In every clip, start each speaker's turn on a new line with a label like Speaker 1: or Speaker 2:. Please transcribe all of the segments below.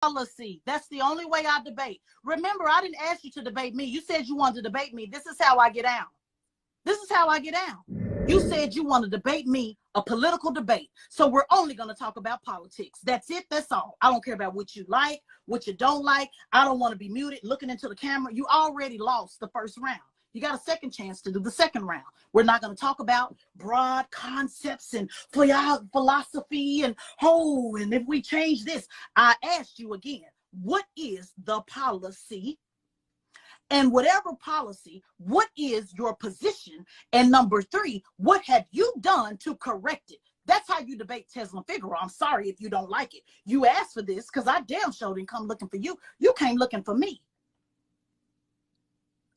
Speaker 1: policy. That's the only way I debate. Remember, I didn't ask you to debate me. You said you wanted to debate me. This is how I get down. This is how I get down. You said you want to debate me, a political debate. So we're only going to talk about politics. That's it. That's all. I don't care about what you like, what you don't like. I don't want to be muted looking into the camera. You already lost the first round. You got a second chance to do the second round. We're not going to talk about broad concepts and philosophy and and if we change this. I asked you again, what is the policy? And whatever policy, what is your position? And number three, what have you done to correct it? That's how you debate Tezlyn Figaro. I'm sorry if you don't like it. You asked for this because I damn sure didn't come looking for you. You came looking for me.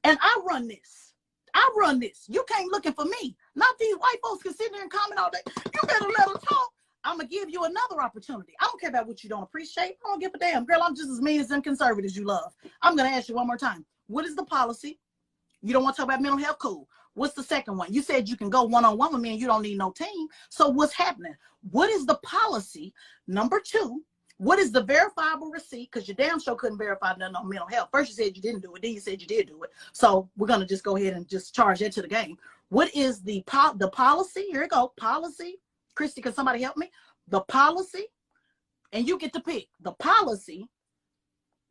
Speaker 1: And I run this. I run this. You came looking for me. Not these white folks can sit there and comment all day. You better let them talk. I'm going to give you another opportunity. I don't care about what you don't appreciate. I don't give a damn. Girl, I'm just as mean as them conservatives you love. I'm going to ask you one more time. What is the policy? You don't want to talk about mental health? Cool. What's the second one? You said you can go one-on-one with me and you don't need no team. So what's happening? What is the policy? Number two, what is the verifiable receipt? Because your damn show couldn't verify nothing on mental health. First you said you didn't do it. Then you said you did do it. So we're going to just go ahead and just charge that to the game. What is the policy? Here we go. Policy. Christy, can somebody help me? The policy. And you get to pick the policy.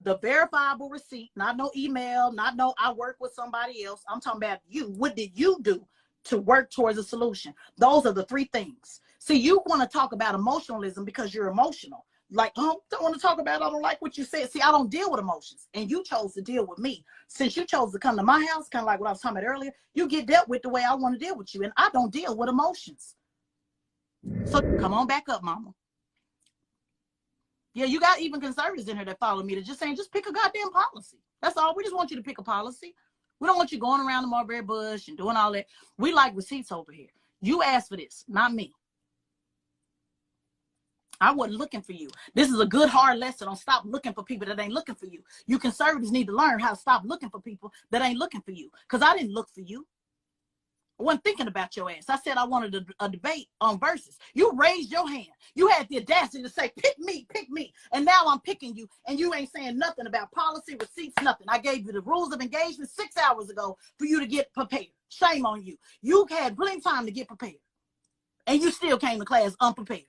Speaker 1: The verifiable receipt, not no email, not no I work with somebody else. I'm talking about you. What did you do to work towards a solution? Those are the three things. See, you want to talk about emotionalism because you're emotional. Like, don't want to talk about, I don't like what you said. See, I don't deal with emotions. And you chose to deal with me. Since you chose to come to my house, kind of like what I was talking about earlier, you get dealt with the way I want to deal with you. And I don't deal with emotions. So come on back up, mama. Yeah, you got even conservatives in here that follow me. They're just saying, just pick a goddamn policy. That's all. We just want you to pick a policy. We don't want you going around the mulberry bush and doing all that. We like receipts over here. You asked for this, not me. I wasn't looking for you. This is a good, hard lesson on stop looking for people that ain't looking for you. You conservatives need to learn how to stop looking for people that ain't looking for you. Because I didn't look for you. I wasn't thinking about your ass. I said I wanted a debate on verses. You raised your hand. You had the audacity to say, pick me, pick me. And now I'm picking you, and you ain't saying nothing about policy, receipts, nothing. I gave you the rules of engagement 6 hours ago for you to get prepared. Shame on you. You had plenty of time to get prepared, and you still came to class unprepared.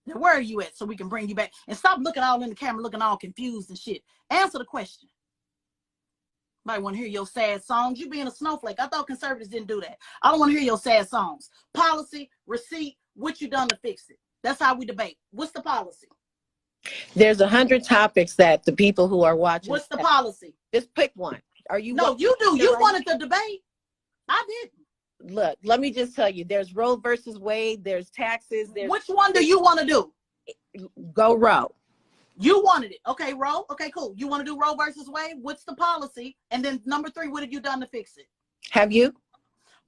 Speaker 1: Now, where are you at so we can bring you back? And stop looking all in the camera, looking all confused and shit. Answer the question. Might want to hear your sad songs. You being a snowflake. I thought conservatives didn't do that. I don't want to hear your sad songs. Policy, receipt, what you done to fix it. That's how we debate. What's the policy?
Speaker 2: There's 100 topics that the people who are watching.
Speaker 1: What's the policy?
Speaker 2: Just pick one. Are you?
Speaker 1: No, you do. You wanted the debate. I didn't.
Speaker 2: Look, let me just tell you. There's Roe versus Wade. There's taxes.
Speaker 1: Which one do you want to do?
Speaker 2: Go Roe.
Speaker 1: You wanted it. Okay, Roe. Okay, cool. You want to do Roe versus Wade? What's the policy? And then number three, what have you done to fix it?
Speaker 2: Have you?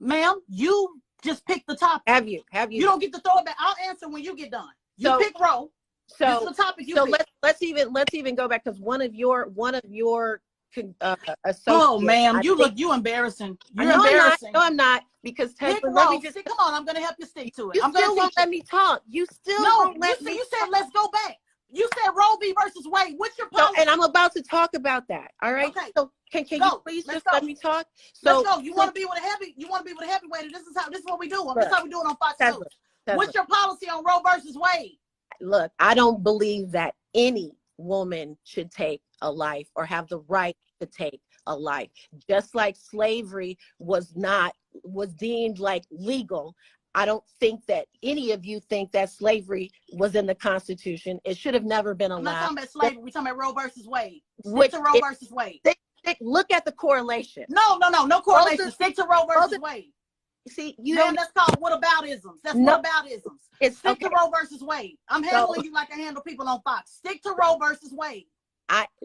Speaker 1: Ma'am, you just picked the topic.
Speaker 2: Have you? Have you?
Speaker 1: You don't get to throw it back. I'll answer when you get done. You pick Roe.
Speaker 2: So
Speaker 1: this is the topic you pick.
Speaker 2: let's even go back because one of your associates.
Speaker 1: Oh, ma'am, you embarrassing. You're embarrassing.
Speaker 2: No, I'm not. Because
Speaker 1: Tezlyn, let me just come on. I'm gonna help you stick to it.
Speaker 2: You still won't let me talk. You still won't let me.
Speaker 1: You said let's go back. You said Roe v. versus Wade. What's your policy?
Speaker 2: And I'm about to talk about that. All right.
Speaker 1: Okay.
Speaker 2: So can you please just let me talk?
Speaker 1: So let's go. You want to be with a heavyweight. This is what we do. This is how we do it on Fox News. What's your policy on Roe versus Wade?
Speaker 2: Look, I don't believe that any woman should take a life or have the right to take a life. Just like slavery was deemed like legal. I don't think that any of you think that slavery was in the Constitution. It should have never been allowed.
Speaker 1: I'm not talking about slavery. We're talking about Roe versus Wade. Stick to Roe versus Wade.
Speaker 2: Look at the correlation.
Speaker 1: No correlation. Stick to Roe versus Wade.
Speaker 2: See,
Speaker 1: that's called whataboutisms. That's whataboutisms. Stick to Roe versus Wade. I'm handling you like I handle people on Fox. Stick to Roe versus Wade.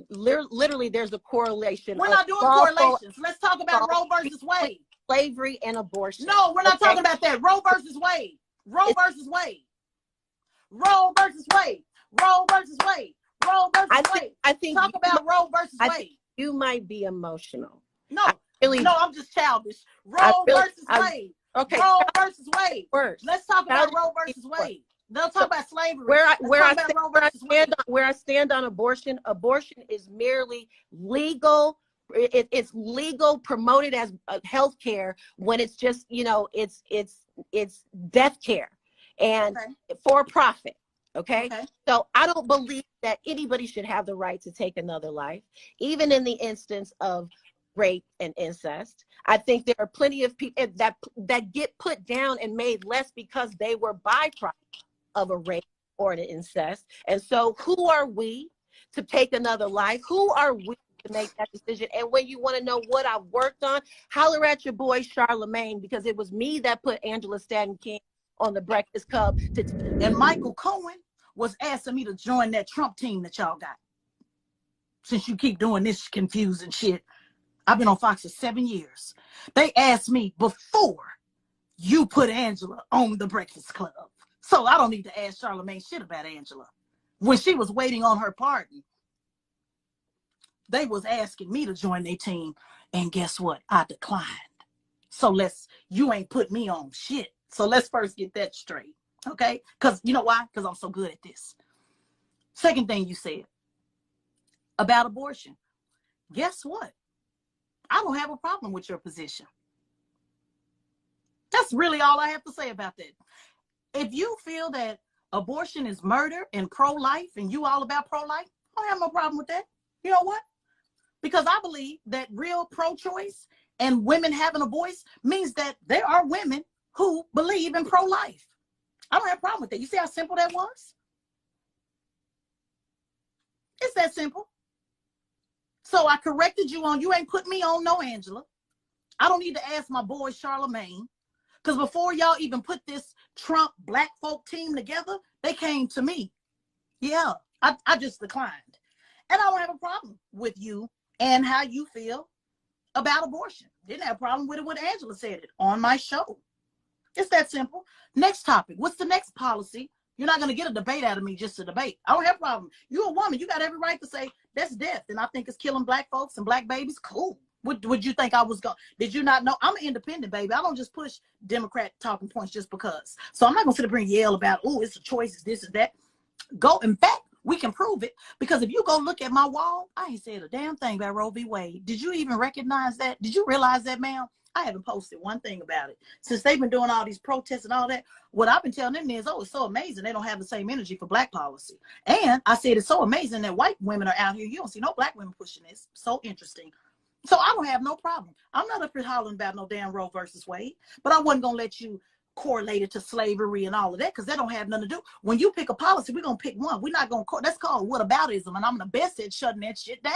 Speaker 2: Literally, there's a correlation.
Speaker 1: We're not doing correlations. Let's talk about Roe versus Wade.
Speaker 2: Slavery and abortion.
Speaker 1: No, we're not talking about that. Roe versus Wade. Roe versus Wade. Roe versus Wade. Roe versus Wade. Roe versus Wade.
Speaker 2: I think
Speaker 1: talk about Roe versus Wade.
Speaker 2: You might be emotional.
Speaker 1: No, I'm just childish. Roe versus Wade.
Speaker 2: Okay.
Speaker 1: Roe versus Wade.
Speaker 2: First,
Speaker 1: let's talk about Roe versus Wade. They'll talk about slavery.
Speaker 2: Where I stand on abortion, abortion is merely legal. It's legal, promoted as health care when it's just, you know, it's death care and for profit. Okay. So I don't believe that anybody should have the right to take another life, even in the instance of rape and incest. I think there are plenty of people that get put down and made less because they were byproduct of a rape or an incest. And so who are we to take another life? Who are we to make that decision? And when you want to know what I've worked on, holler at your boy Charlemagne, because it was me that put Angela Stanton King on the Breakfast Club.
Speaker 1: And Michael Cohen was asking me to join that Trump team that y'all got. Since you keep doing this confusing shit. I've been on Fox for 7 years. They asked me before you put Angela on the Breakfast Club. So I don't need to ask Charlemagne shit about Angela. When she was waiting on her pardon, they was asking me to join their team. And guess what? I declined. So you ain't put me on shit. So let's first get that straight. Okay? Because you know why? Because I'm so good at this. Second thing you said about abortion. Guess what? I don't have a problem with your position. That's really all I have to say about that. If you feel that abortion is murder and pro-life and you all about pro-life, I don't have no problem with that. You know what? Because I believe that real pro-choice and women having a voice means that there are women who believe in pro-life. I don't have a problem with that. You see how simple that was? It's that simple. So I corrected you on, you ain't put me on no Angela. I don't need to ask my boy Charlemagne. Because before y'all even put this Trump black folk team together, they came to me. Yeah, I just declined. And I don't have a problem with you and how you feel about abortion. Didn't have a problem with it when Angela said it on my show. It's that simple. Next topic. What's the next policy? You're not going to get a debate out of me just to debate. I don't have a problem. You're a woman. You got every right to say that's death. And I think it's killing black folks and black babies. Cool. Would you think I was going? Did you not know? I'm an independent, baby. I don't just push Democrat talking points just because. So I'm not going to sit up here and yell about, oh, it's a choice, it's this, is that. Go. In fact, we can prove it. Because if you go look at my wall, I ain't said a damn thing about Roe v. Wade. Did you even recognize that? Did you realize that, ma'am? I haven't posted one thing about it. Since they've been doing all these protests and all that, what I've been telling them is, oh, it's so amazing. They don't have the same energy for black policy. And I said, it's so amazing that white women are out here. You don't see no black women pushing this. So interesting. So I don't have no problem. I'm not up here hollering about no damn Roe versus Wade, but I wasn't going to let you correlate it to slavery and all of that because that don't have nothing to do. When you pick a policy, we're going to pick one. We're not going to, that's called whataboutism, and I'm the best at shutting that shit down.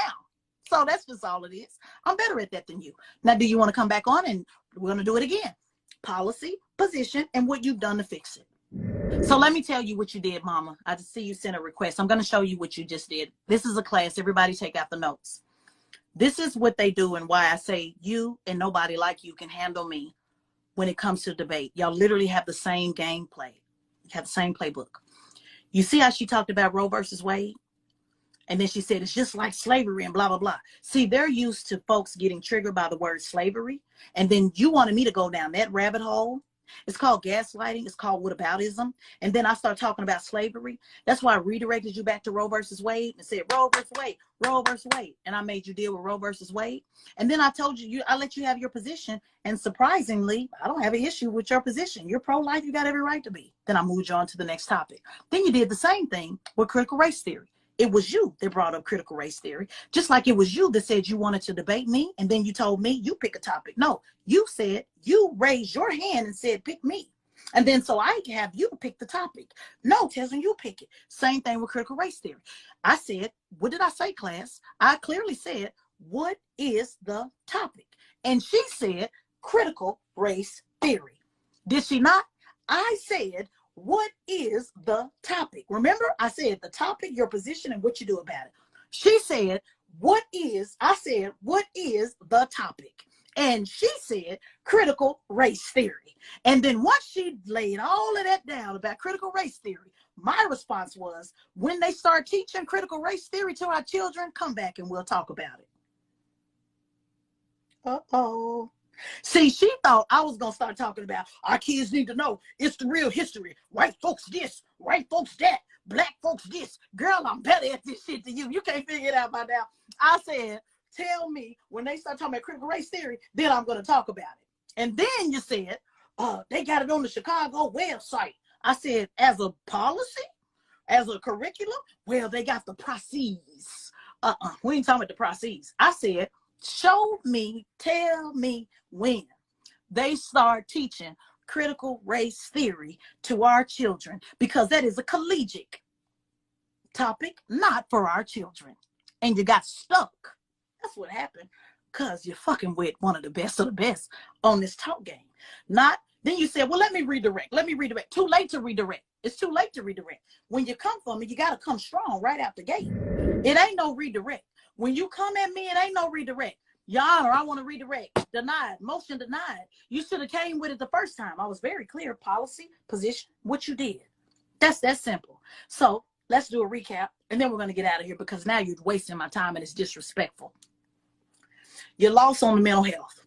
Speaker 1: So that's just all it is. I'm better at that than you. Now, do you want to come back on and we're going to do it again? Policy, position, and what you've done to fix it. So let me tell you what you did, mama. I just see you sent a request. I'm going to show you what you just did. This is a class. Everybody take out the notes. This is what they do and why I say you and nobody like you can handle me when it comes to debate. Y'all literally have the same gameplay. You have the same playbook. You see how she talked about Roe versus Wade? And then she said, it's just like slavery and blah, blah, blah. See, they're used to folks getting triggered by the word slavery. And then you wanted me to go down that rabbit hole. It's called gaslighting. It's called whataboutism. And then I start talking about slavery. That's why I redirected you back to Roe versus Wade and said, Roe versus Wade, Roe versus Wade. And I made you deal with Roe versus Wade. And then I told you, I let you have your position. And surprisingly, I don't have an issue with your position. You're pro-life. You got every right to be. Then I moved you on to the next topic. Then you did the same thing with critical race theory. It was you that brought up critical race theory, just like it was you that said you wanted to debate me. And then you told me you pick a topic. No, you said you raised your hand and said, pick me. And then so I can have you pick the topic. No, Tezlyn, you pick it. Same thing with critical race theory. I said, what did I say, class? I clearly said, what is the topic? And she said, critical race theory. Did she not? I said, what is the topic? Remember, I said the topic, your position, and what you do about it. She said, I said, what is the topic? And she said, critical race theory. And then once she laid all of that down about critical race theory, my response was, when they start teaching critical race theory to our children, come back and we'll talk about it. Uh-oh. See, she thought I was going to start talking about our kids need to know it's the real history. White folks this, white folks that, black folks this. Girl, I'm better at this shit than you. You can't figure it out by now. I said, tell me when they start talking about critical race theory, then I'm going to talk about it. And then you said, they got it on the Chicago website. I said, as a policy, as a curriculum, well, they got the process. We ain't talking about the process. I said, show me, tell me when they start teaching critical race theory to our children, because that is a collegiate topic, not for our children. And you got stuck. That's what happened, because you're fucking with one of the best on this talk game. Then you said, well, let me redirect. Too late to redirect. It's too late to redirect. When you come for me, you got to come strong right out the gate. It ain't no redirect. When you come at me, it ain't no redirect. Your Honor, I want to redirect. Denied. Motion denied. You should have came with it the first time. I was very clear. Policy, position, what you did. That's that simple. So let's do a recap, and then we're going to get out of here, because now you're wasting my time and it's disrespectful. You lost on the mental health.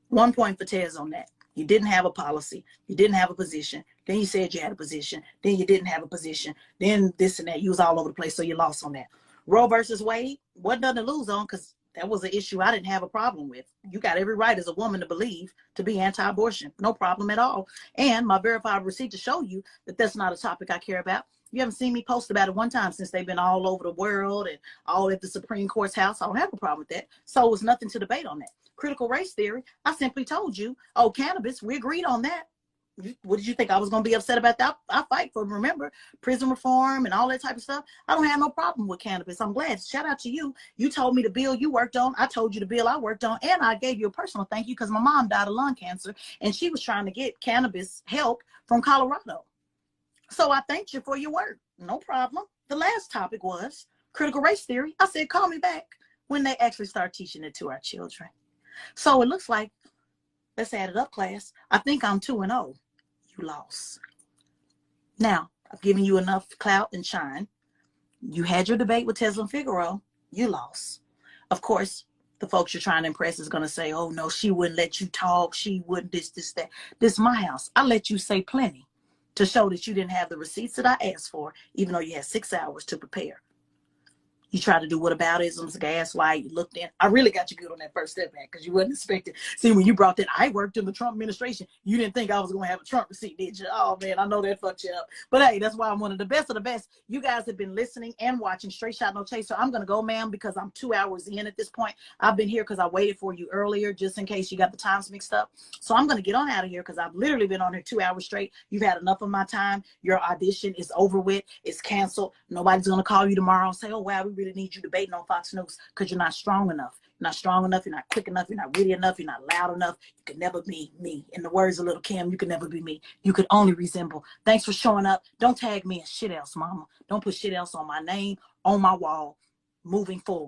Speaker 1: 1 point for Tez on that. You didn't have a policy. You didn't have a position. Then you said you had a position. Then you didn't have a position. Then this and that. You was all over the place, so you lost on that. Roe versus Wade, wasn't nothing to lose on, because that was an issue I didn't have a problem with. You got every right as a woman to believe, to be anti-abortion. No problem at all. And my verified receipt to show you that that's not a topic I care about. You haven't seen me post about it one time since they've been all over the world and all at the Supreme Court's house. I don't have a problem with that. So it was nothing to debate on that. Critical race theory, I simply told you, oh, cannabis, we agreed on that. What did you think I was going to be upset about that? I fight for, remember, prison reform and all that type of stuff. I don't have no problem with cannabis. I'm glad. Shout out to you. You told me the bill you worked on. I told you the bill I worked on. And I gave you a personal thank you, because my mom died of lung cancer and she was trying to get cannabis help from Colorado. So I thanked you for your work. No problem. The last topic was critical race theory. I said, call me back when they actually start teaching it to our children. So it looks like, let's add it up, class. I think I'm 2-0. You lost. Now, I've given you enough clout and shine. You had your debate with Tezlyn Figaro. You lost. Of course, the folks you're trying to impress is going to say, oh, no, she wouldn't let you talk. She wouldn't this, that. This is my house. I let you say plenty to show that you didn't have the receipts that I asked for, even though you had 6 hours to prepare. You tried to do whataboutisms, gaslight, you looked in. I really got you good on that first step back, because you wasn't expecting. See, when you brought that, I worked in the Trump administration, you didn't think I was going to have a Trump receipt, did you? Oh, man, I know that fucked you up. But, hey, that's why I'm one of the best of the best. You guys have been listening and watching Straight Shot No Chaser. I'm going to go, ma'am, because I'm 2 hours in at this point. I've been here because I waited for you earlier, just in case you got the times mixed up. So I'm going to get on out of here, because I've literally been on here 2 hours straight. You've had enough of my time. Your audition is over with. It's canceled. Nobody's going to call you tomorrow and say, oh, wow, we really need you debating on Fox News, because you're not strong enough. You're not strong enough. You're not quick enough. You're not witty enough. You're not loud enough. You can never be me. In the words of Little Kim, you can never be me. You could only resemble. Thanks for showing up. Don't tag me in shit else, mama. Don't put shit else on my name, on my wall, moving forward.